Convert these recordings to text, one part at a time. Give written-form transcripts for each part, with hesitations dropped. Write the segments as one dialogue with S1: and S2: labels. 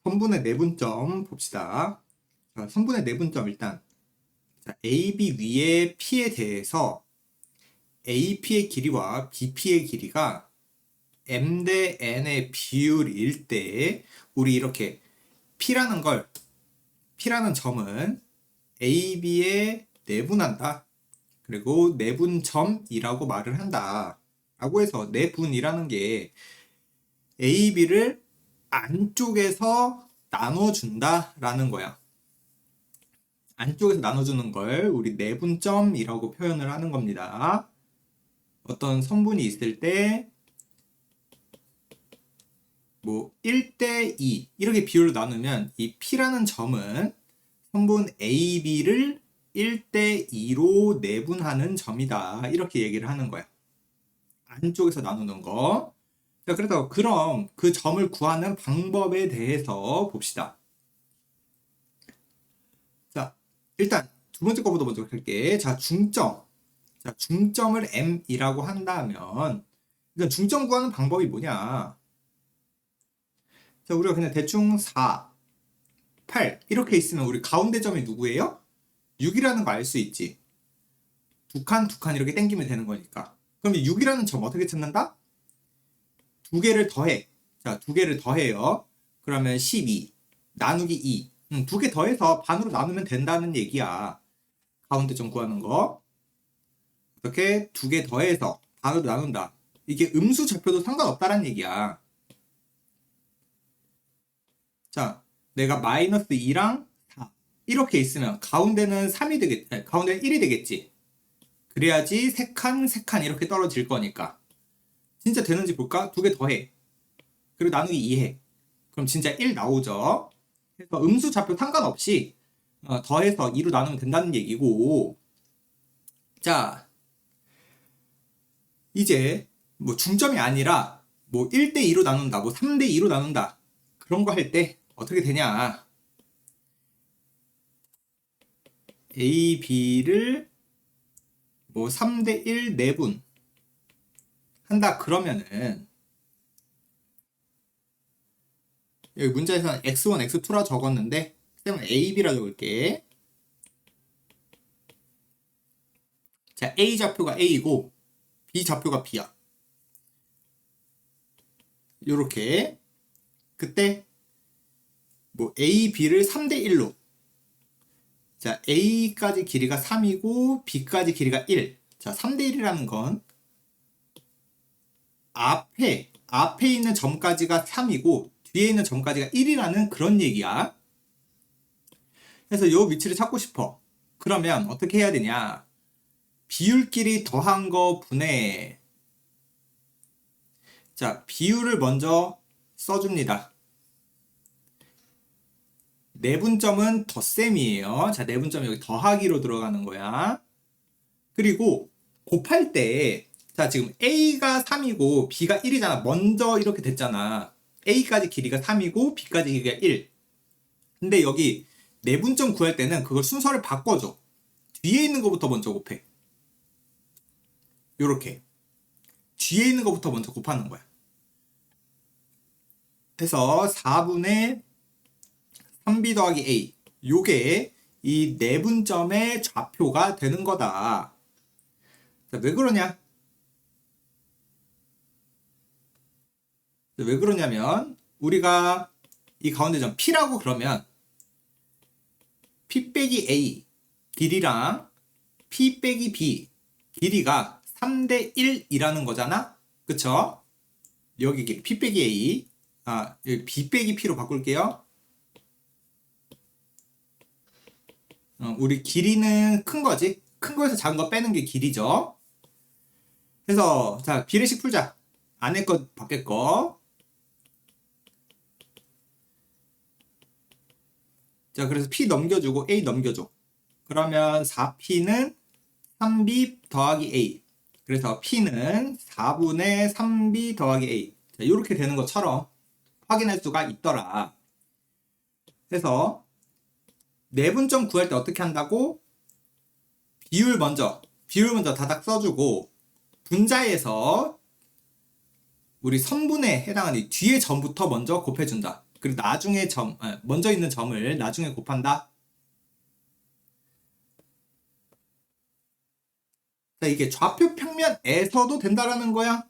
S1: 선분의 내분점 봅시다. 자, 선분의 내분점 일단 자, AB 위의 P에 대해서 AP의 길이와 BP의 길이가 M 대 N의 비율일 때 우리 이렇게 P라는 점은 AB에 내분한다. 그리고 내분점이라고 말을 한다. 라고 해서 내분이라는 게 AB를 안쪽에서 나눠준다 라는 거야. 안쪽에서 나눠주는 걸 우리 내분점이라고 표현을 하는 겁니다. 어떤 성분이 있을 때 뭐 1대 2 이렇게 비율로 나누면 이 P라는 점은 성분 AB를 1대 2로 내분하는 점이다. 이렇게 얘기를 하는 거야. 안쪽에서 나누는 거. 자, 그래서 그럼 그 점을 구하는 방법에 대해서 봅시다. 자, 일단 두 번째 거부터 먼저 할게. 자, 중점. 자, 중점을 M이라고 한다면 일단 중점 구하는 방법이 뭐냐? 자, 우리가 그냥 대충 4, 8 이렇게 있으면 우리 가운데 점이 누구예요? 6이라는 거 알 수 있지. 두 칸 이렇게 당기면 되는 거니까. 그럼 6이라는 점 어떻게 찾는다? 두 개를 더해. 자, 두 개를 더해요. 그러면 12 나누기 2. 두 개 더해서 반으로 나누면 된다는 얘기야. 가운데 점 구하는 거. 이렇게 두 개 더해서 반으로 나눈다. 이게 음수 좌표도 상관없다는 얘기야. 자, 내가 마이너스 2랑 4 이렇게 있으면 가운데는 3이 되겠지. 가운데는 1이 되겠지. 그래야지 3칸 이렇게 떨어질 거니까. 진짜 되는지 볼까? 두 개 더해. 그리고 나누기 2해. 그럼 진짜 1 나오죠. 그래서 음수 좌표 상관없이 더해서 2로 나누면 된다는 얘기고. 자, 이제 뭐 중점이 아니라 뭐 1대 2로 나눈다, 뭐 3대 2로 나눈다. 그런 거 할 때 어떻게 되냐? A, B를 뭐 3대 1 내분 한다 그러면은 여기 문제에서는 x1, x2라 적었는데 쌤은 A, B라 적을게. 자, A 좌표가 A이고 B 좌표가 B야. 요렇게 그때 뭐 A, B를 3대 1로 자, A까지 길이가 3이고 B까지 길이가 1. 자, 3대 1이라는 건 앞에 있는 점까지가 3이고 뒤에 있는 점까지가 1이라는 그런 얘기야. 그래서 요 위치를 찾고 싶어. 그러면 어떻게 해야 되냐? 비율끼리 더한 거 분해. 자, 비율을 먼저 써줍니다. 내분점은 덧셈이에요. 자, 내분점 여기 더하기로 들어가는 거야. 그리고 곱할 때, 자, 지금 A가 3이고 B가 1이잖아. 먼저 이렇게 됐잖아. A까지 길이가 3이고 B까지 길이가 1. 근데 여기 내분점 구할 때는 그걸 순서를 바꿔줘. 뒤에 있는 것부터 먼저 곱해. 요렇게. 뒤에 있는 것부터 먼저 곱하는 거야. 그래서 4분의 3b 더하기 a 요게 이 내분점의 좌표가 되는 거다. 자, 왜 그러냐? 왜 그러냐면 우리가 이 가운데 점 P라고 그러면 P 빼기 A 길이랑 P 빼기 B 길이가 3대 1이라는 거잖아? 그쵸? 여기 길이 P 빼기 A 여기 B 빼기 P로 바꿀게요. 우리 길이는 큰 거지? 큰 거에서 작은 거 빼는 게 길이죠. 그래서 자, 비례식 풀자. 안에 거 밖에 거. 자, 그래서 P 넘겨주고 A 넘겨줘. 그러면 4P는 3B 더하기 A. 그래서 P는 4분의 3B 더하기 A. 자, 이렇게 되는 것처럼 확인할 수가 있더라. 그래서 내분점 구할 때 어떻게 한다고? 비율 먼저 다닥 써주고 분자에서 우리 선분에 해당하는 뒤에 점부터 먼저 곱해준다. 그리고 나중에 먼저 있는 점을 나중에 곱한다. 자, 이게 좌표 평면에서도 된다라는 거야.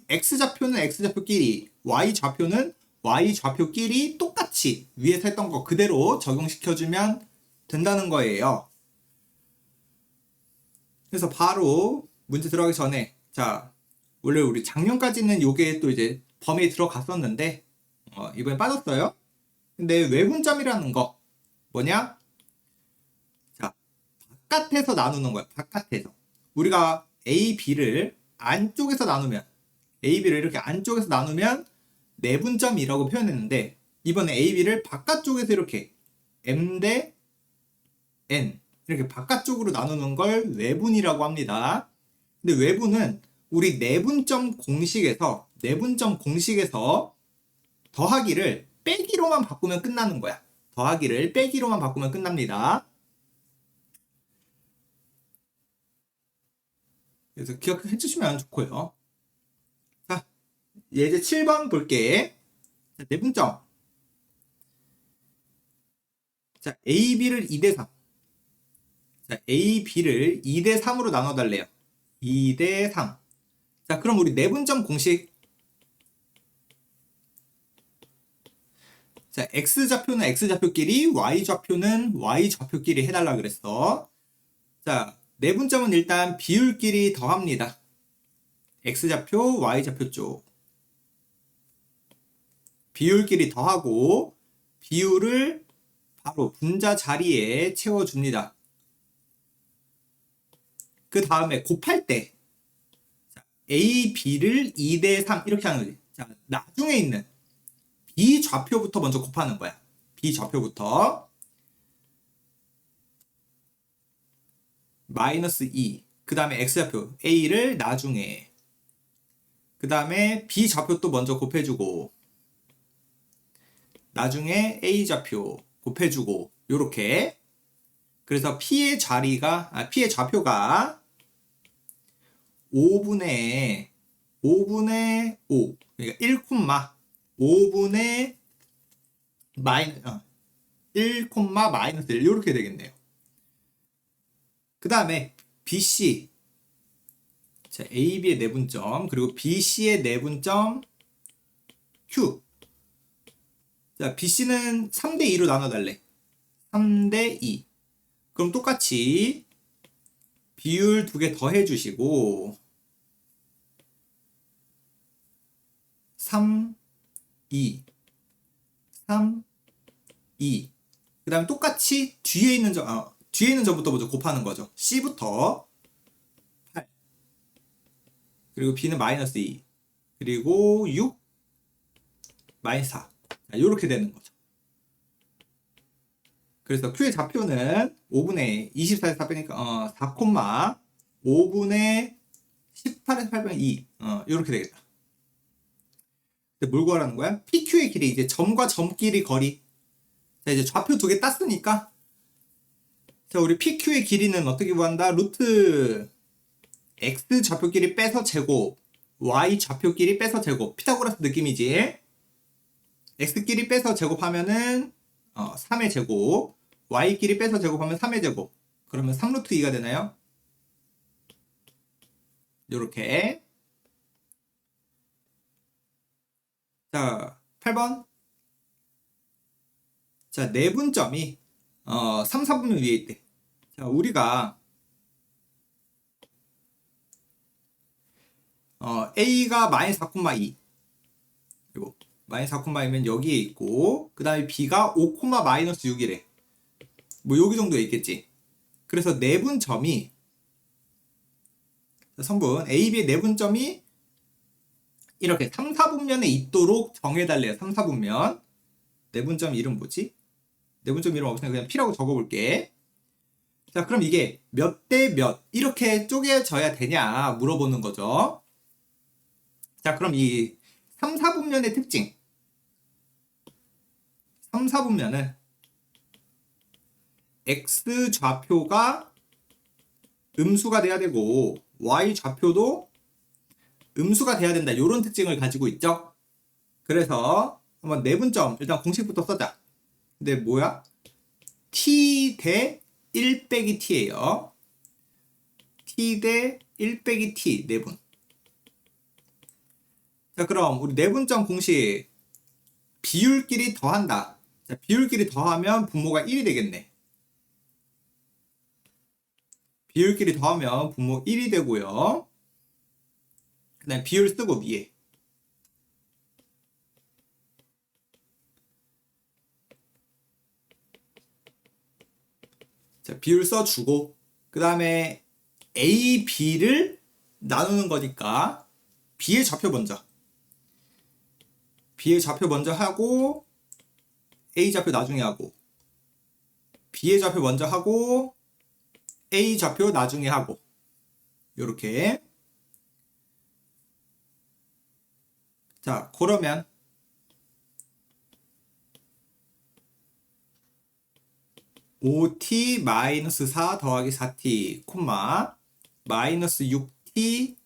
S1: x좌표는 x좌표끼리, y좌표는 y좌표끼리 똑같이 위에서 했던 거 그대로 적용시켜주면 된다는 거예요. 그래서 바로 문제 들어가기 전에, 자, 원래 우리 작년까지는 요게 또 이제 범위에 들어갔었는데, 이번에 빠졌어요. 근데 외분점이라는 거, 뭐냐? 자, 바깥에서 나누는 거야. 바깥에서. 우리가 A, B를 안쪽에서 나누면, A, B를 이렇게 안쪽에서 나누면 내분점이라고 표현했는데, 이번에 A, B를 바깥쪽에서 이렇게 M 대 N 이렇게 바깥쪽으로 나누는 걸 외분이라고 합니다. 근데 외분은 우리 내분점 공식에서 더하기를 빼기로만 바꾸면 끝나는 거야. 더하기를 빼기로만 바꾸면 끝납니다. 그래서 기억해 주시면 좋고요. 자, 예제 7번 볼게. 자, 내분점. 자, A, B를 2대 3. 자, A, B를 2대 3으로 나눠달래요. 2대 3. 자, 그럼 우리 내분점 공식. 자, X좌표는 X좌표끼리, Y좌표는 Y좌표끼리 해달라 그랬어. 자, 내분점은 일단 비율끼리 더합니다. X좌표, Y좌표 쪽. 비율끼리 더하고, 비율을 바로 분자 자리에 채워줍니다. 그 다음에 곱할 때 A, B를 2대 3 이렇게 하는 거지. 자, 나중에 있는 B 좌표부터 먼저 곱하는 거야. B 좌표부터 마이너스 2. 그 다음에 X좌표 A를 나중에. 그 다음에 B 좌표 또 먼저 곱해주고 나중에 A 좌표 곱해주고 요렇게. 그래서 P의 좌표가 5분의 5. 그러니까 1,5분의 1, 마이너스 1 이렇게 되겠네요. 그 다음에 BC. 자, AB의 내분점 그리고 BC의 내분점 Q. 자, BC는 3대 2로 나눠달래. 3대 2. 그럼 똑같이 비율 2개 더해주시고 3, 2 3, 2 그 다음에 똑같이 뒤에 있는 점부터 먼저 곱하는 거죠. C부터 8 그리고 B는 마이너스 2 그리고 6 마이너스 4 이렇게 되는 거죠. 그래서 Q의 좌표는 5분의 24에서 4 빼니까 4,5분의 18에서 8 빼면 2 이렇게 되겠다. 뭘 구하라는 거야? PQ의 길이 이제 점과 점끼리 거리. 자, 이제 좌표 2개 땄으니까 자, 우리 PQ의 길이는 어떻게 구한다? 루트 X 좌표끼리 빼서 제곱 Y 좌표끼리 빼서 제곱. 피타고라스 느낌이지. X끼리 빼서 제곱하면은 3의 제곱 Y끼리 빼서 제곱하면 3의 제곱. 그러면 3루트 2가 되나요? 요렇게. 자, 8번. 자, 내분점이 3, 4분면 위에 있대. 자, 우리가 A가 마이너스 4,2 그리고 마이너스 4,2면 여기에 있고 그 다음에 B가 5, 마이너스 6이래. 뭐 여기 정도에 있겠지. 그래서 내분점이 선분 AB의 내분점이 이렇게 3, 4분면에 있도록 정해달래요. 3, 4분면. 내분점 이름 뭐지? 내분점 이름 없으니까 그냥 P라고 적어볼게. 자, 그럼 이게 몇 대 몇 이렇게 쪼개져야 되냐 물어보는 거죠. 자, 그럼 이 3, 4분면의 특징. 3, 4분면은 X 좌표가 음수가 돼야 되고 Y 좌표도 음수가 돼야 된다. 이런 특징을 가지고 있죠. 그래서 한번 내분점 일단 공식부터 써자. 근데 뭐야? t 대 1 빼기 t예요. t 대 1 빼기 t 내분. 자, 그럼 우리 내분점 공식 비율끼리 더한다. 자, 비율끼리 더하면 분모가 1이 되겠네. 비율끼리 더하면 분모 1이 되고요. 그 다음에 비율 쓰고 위에. 자, 비율 써주고 그 다음에 A, B를 나누는 거니까 B의 좌표 먼저. B의 좌표 먼저 하고 A 좌표 나중에 하고 B의 좌표 먼저 하고 A 좌표 나중에 하고 요렇게. 자, 그러면 (5t-4) 더하기 4t 콤마 마이너스 6t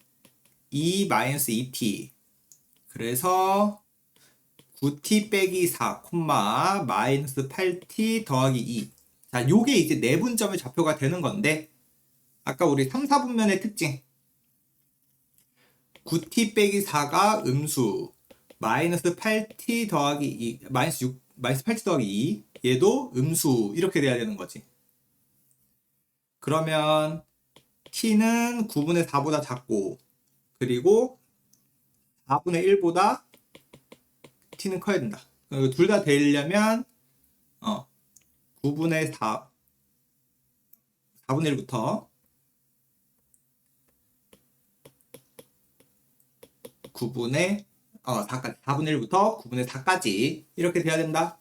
S1: 2-2t 그래서 9t 빼기 4 콤마 마이너스 8t 더하기 2. 자, 요게 이제 내분점의 좌표가 되는 건데 아까 우리 3, 4분면의 특징 9t 빼기 4가 음수 마이너스 8t 더하기 2 마이너스 8t 더하기 2 얘도 음수 이렇게 돼야 되는 거지. 그러면 t는 9분의 4보다 작고 그리고 4분의 1보다 t는 커야 된다. 둘 다 되려면 9분의 4 4분의 1부터 9분의 4까지 4분의 1부터 9분의 4까지 이렇게 돼야 된다.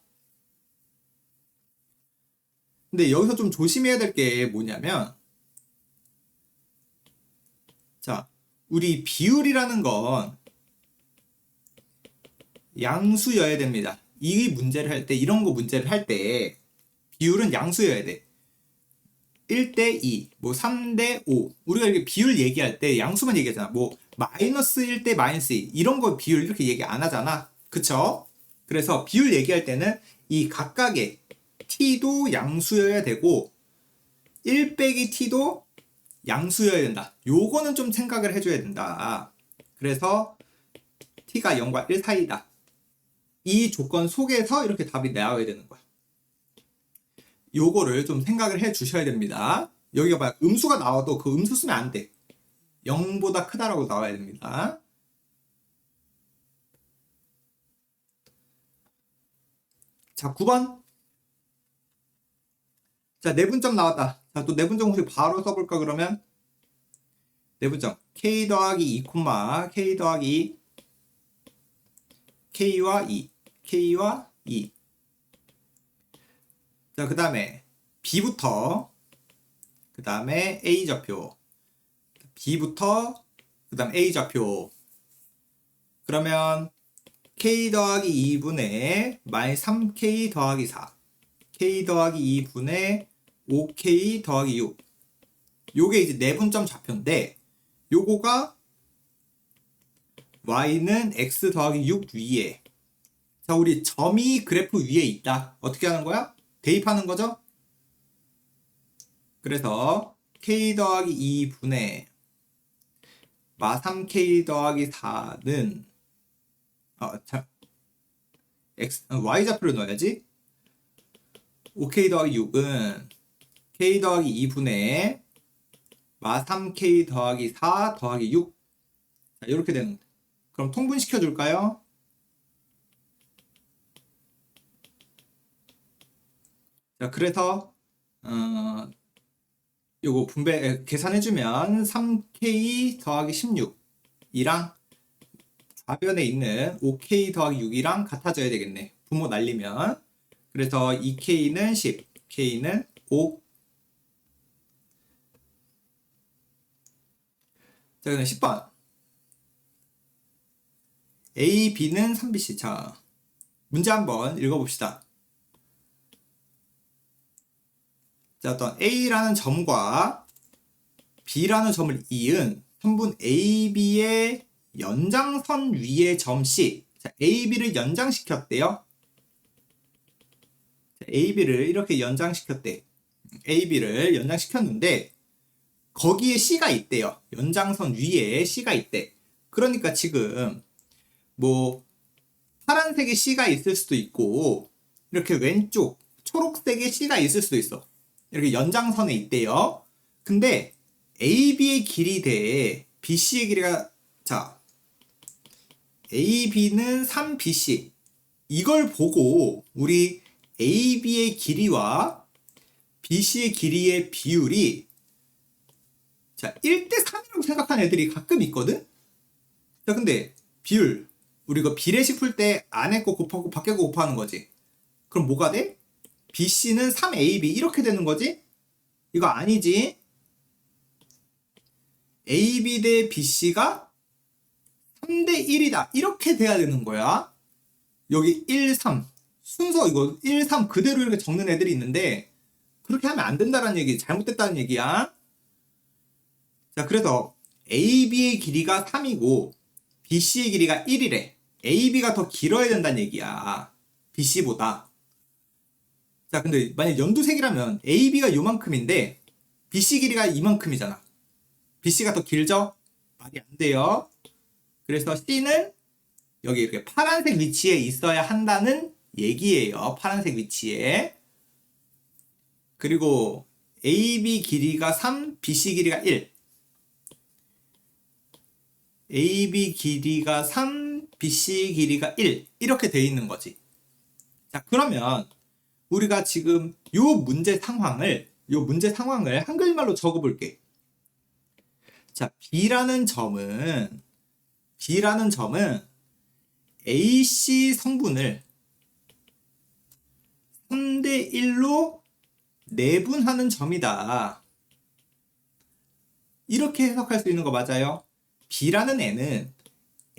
S1: 근데 여기서 좀 조심해야 될 게 뭐냐면 자, 우리 비율이라는 건 양수여야 됩니다. 이 문제를 할 때 이런 거 문제를 할 때 비율은 양수여야 돼. 1대 2, 뭐 3대 5. 우리가 이렇게 비율 얘기할 때 양수만 얘기하잖아. 뭐 마이너스 1대 마이너스 2 이런 거 비율 이렇게 얘기 안 하잖아. 그쵸? 그래서 비율 얘기할 때는 이 각각의 t도 양수여야 되고 1 빼기 t도 양수여야 된다. 요거는 좀 생각을 해줘야 된다. 그래서 t가 0과 1 사이다. 이 조건 속에서 이렇게 답이 나와야 되는 거야. 요거를 좀 생각을 해 주셔야 됩니다. 여기가 봐요. 음수가 나와도 그 음수 쓰면 안 돼. 0보다 크다라고 나와야 됩니다. 자, 9번. 자, 내분점 나왔다. 자, 또 내분점 공식 바로 써볼까 그러면? 내분점 k 더하기 2, k 더하기 2 k와 2 k와 2. 자, 그 다음에 b부터 그 다음에 a 좌표 b부터 그 다음 a 좌표. 그러면 k 더하기 2분의 마이너스 3k 더하기 4 k 더하기 2분의 5k 더하기 6. 요게 이제 내분점 좌표인데 요거가 y는 x 더하기 6 위에. 자, 우리 점이 그래프 위에 있다. 어떻게 하는 거야? 대입하는 거죠? 그래서 k 더하기 2분의 마 3k 더하기 4는 y 좌표를 넣어야지. 5k 더하기 6은 k 더하기 2분의 마 3k 더하기 4 더하기 6. 자, 이렇게 되는 거예요. 그럼 통분시켜 줄까요? 자, 그래서 요거 분배 계산해주면 3k 더하기 16이랑 좌변에 있는 5k 더하기 6이랑 같아져야 되겠네. 분모 날리면. 그래서 2k는 10, k는 5. 자, 그다음 10번. A, B는 3BC. 자, 문제 한번 읽어봅시다. 자, 어떤 A라는 점과 B라는 점을 이은 선분 AB의 연장선 위의 점 C. 자, AB를 연장시켰대요. 자, AB를 이렇게 연장시켰대. AB를 연장시켰는데 거기에 C가 있대요. 연장선 위에 C가 있대. 그러니까 지금 뭐 파란색의 C가 있을 수도 있고 이렇게 왼쪽 초록색의 C가 있을 수도 있어. 이렇게 연장선에 있대요. 근데 AB의 길이 대 BC의 길이가 자 AB는 3BC 이걸 보고 우리 AB의 길이와 BC의 길이의 비율이 자 1대3이라고 생각하는 애들이 가끔 있거든? 자 근데 비율 우리 이거 비례식 풀 때 안에 거 곱하고 밖에 거 곱하는 거지. 그럼 뭐가 돼? BC는 3AB 이렇게 되는 거지? 이거 아니지? AB 대 BC가 3대 1이다. 이렇게 돼야 되는 거야. 여기 1, 3. 순서 이거 1, 3 그대로 이렇게 적는 애들이 있는데 그렇게 하면 안 된다는 얘기, 잘못됐다는 얘기야. 자, 그래서 AB의 길이가 3이고 BC의 길이가 1이래. AB가 더 길어야 된다는 얘기야. BC보다. 자, 근데 만약 연두색이라면 AB가 요만큼인데 BC 길이가 이만큼이잖아. BC가 더 길죠? 말이 안 돼요. 그래서 C는 여기 이렇게 파란색 위치에 있어야 한다는 얘기예요. 파란색 위치에. 그리고 AB 길이가 3, BC 길이가 1. AB 길이가 3, BC 길이가 1. 이렇게 돼 있는 거지. 자, 그러면 우리가 지금 요 문제 상황을 한글말로 적어 볼게. 자, B라는 점은 AC 성분을 3대 1로 내분하는 점이다. 이렇게 해석할 수 있는 거 맞아요? B라는 애는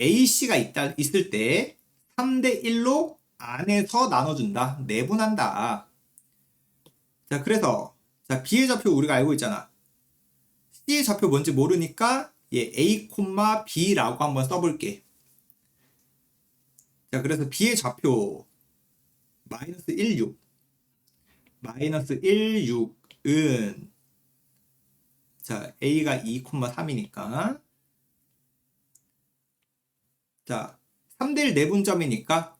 S1: AC가 있을 때 3대 1로 안에서 나눠준다. 내분한다. 자, 그래서 자, B의 좌표 우리가 알고 있잖아. C의 좌표 뭔지 모르니까 얘 A, B라고 한번 써볼게. 자, 그래서 B의 좌표 마이너스 1, 6. 마이너스 1, 6은 자, A가 2, 3이니까 자, 3대1 내분점이니까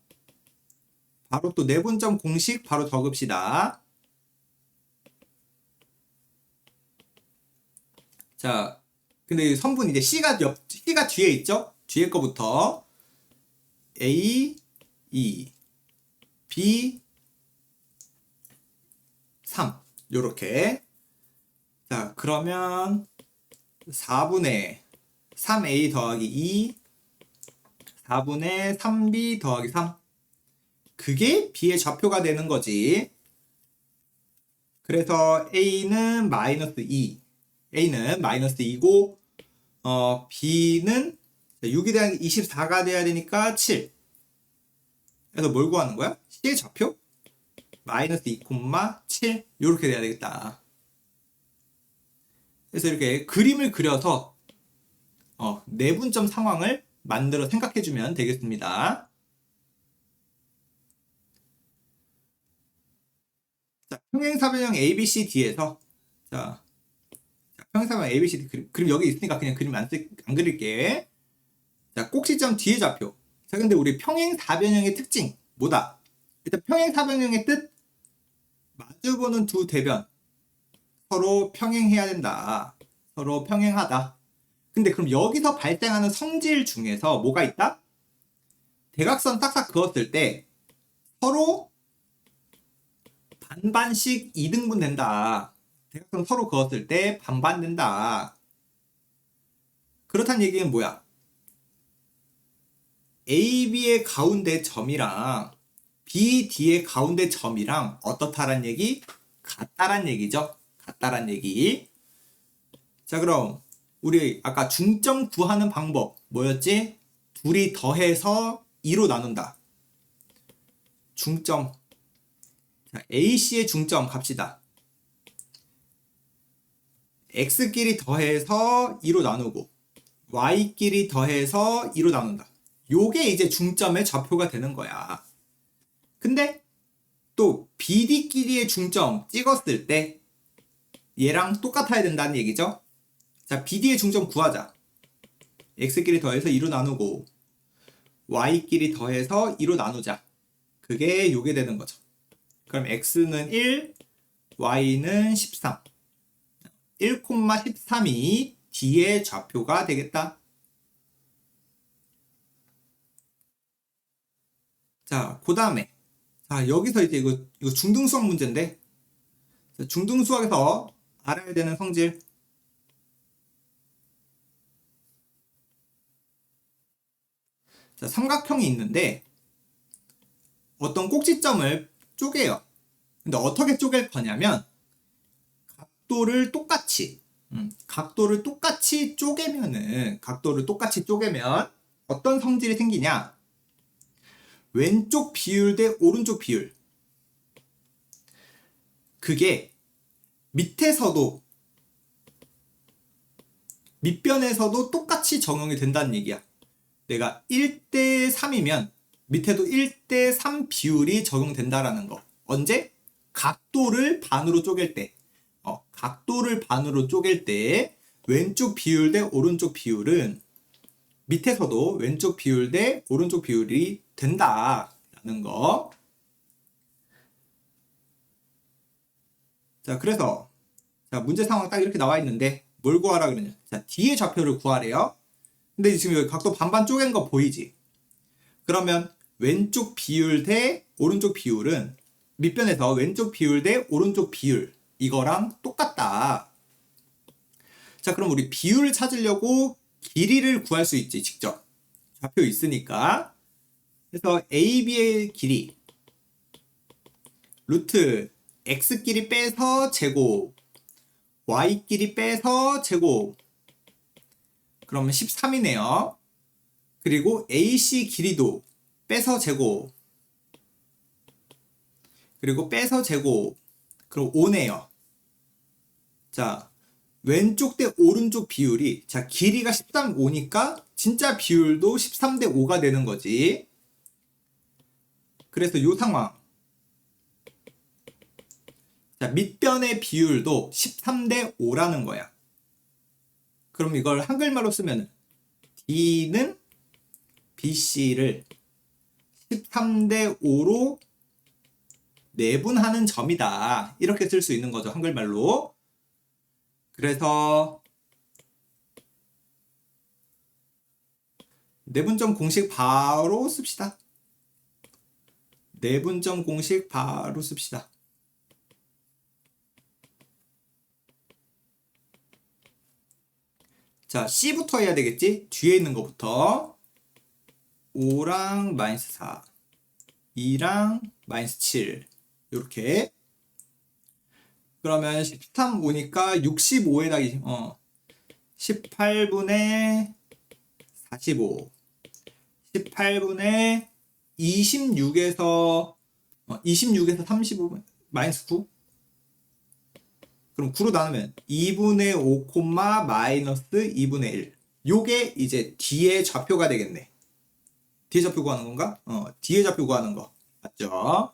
S1: 바로 또 내분점 공식 바로 적읍시다. 자, 근데 선분 이제 C가 뒤에 있죠? 뒤에 거부터 A, 2, B, 3 요렇게. 자, 그러면 4분의 3A 더하기 2 4분의 3B 더하기 3 그게 B의 좌표가 되는 거지. 그래서 A는 마이너스 2 A는 마이너스 2고 B는 6이 대한 24가 돼야 되니까 7. 그래서 뭘 구하는 거야? C의 좌표? 마이너스 2, 7 이렇게 돼야 되겠다. 그래서 이렇게 그림을 그려서 내분점 상황을 만들어 생각해주면 되겠습니다. 자, 평행사변형 ABCD에서 자, 평행사변형 ABCD 그림 여기 있으니까 그냥 그림 안 그릴게. 자, 꼭지점 뒤에 좌표. 자, 근데 우리 평행사변형의 특징 뭐다? 일단 평행사변형의 뜻 마주보는 두 대변 서로 평행해야 된다. 서로 평행하다. 근데 그럼 여기서 발생하는 성질 중에서 뭐가 있다? 대각선 딱딱 그었을 때 서로 반반씩 2등분 된다. 대각선 서로 그었을 때 반반 된다. 그렇다는 얘기는 뭐야? AB의 가운데 점이랑 BD의 가운데 점이랑 어떻다란 얘기? 같다란 얘기죠. 같다란 얘기. 자, 그럼 우리 아까 중점 구하는 방법 뭐였지? 둘이 더해서 2로 나눈다. 중점. 자, AC의 중점 갑시다. X끼리 더해서 2로 나누고 Y끼리 더해서 2로 나눈다. 요게 이제 중점의 좌표가 되는 거야. 근데 또 BD끼리의 중점 찍었을 때 얘랑 똑같아야 된다는 얘기죠. 자, BD의 중점 구하자. X끼리 더해서 2로 나누고 Y끼리 더해서 2로 나누자. 그게 요게 되는 거죠. 그럼 X는 1, Y는 13. 1,13이 D의 좌표가 되겠다. 자, 그 다음에 자, 여기서 이제 이거 중등수학 문제인데, 자, 중등수학에서 알아야 되는 성질. 자, 삼각형이 있는데 어떤 꼭지점을 쪼개요. 근데 어떻게 쪼갤 거냐면 각도를 똑같이 쪼개면 어떤 성질이 생기냐? 왼쪽 비율 대 오른쪽 비율. 그게 밑변에서도 똑같이 적용이 된다는 얘기야. 내가 1대 3이면 밑에도 1대 3 비율이 적용된다라는 거. 언제? 각도를 반으로 쪼갤 때. 각도를 반으로 쪼갤 때 왼쪽 비율 대 오른쪽 비율은 밑에서도 왼쪽 비율 대 오른쪽 비율이 된다라는 거. 자, 그래서 자, 문제 상황 딱 이렇게 나와 있는데 뭘 구하라 그러냐? 자, D의 좌표를 구하래요. 근데 지금 여기 각도 반반 쪼갠 거 보이지? 그러면 왼쪽 비율 대 오른쪽 비율은 밑변에서 왼쪽 비율 대 오른쪽 비율 이거랑 똑같다. 자, 그럼 우리 비율을 찾으려고 길이를 구할 수 있지, 직접. 좌표 있으니까. 그래서 AB의 길이 루트 X끼리 빼서 제곱 Y끼리 빼서 제곱 그러면 13이네요. 그리고 AC 길이도 빼서 제곱 그리고 빼서 제곱 그럼 5네요. 자, 왼쪽 대 오른쪽 비율이 자 길이가 13, 5니까 진짜 비율도 13 대 5가 되는 거지. 그래서 이 상황 자 밑변의 비율도 13 대 5라는 거야. 그럼 이걸 한글말로 쓰면 D는 BC를 13 대 5로 내분하는 점이다. 이렇게 쓸 수 있는 거죠, 한글말로. 그래서 내분점 공식 바로 씁시다. 내분점 공식 바로 씁시다. 자, C부터 해야 되겠지? 뒤에 있는 것부터 5랑 마이너스 4 2랑 마이너스 7 이렇게 그러면 13 오니까 65에다 18분의 45 18분의 26에서 35 마이너스 9 그럼 9로 나누면 2분의 5, 마이너스 2분의 1 요게 이제 D의 좌표가 되겠네. D의 좌표 구하는 건가? D의 좌표 구하는 거 맞죠?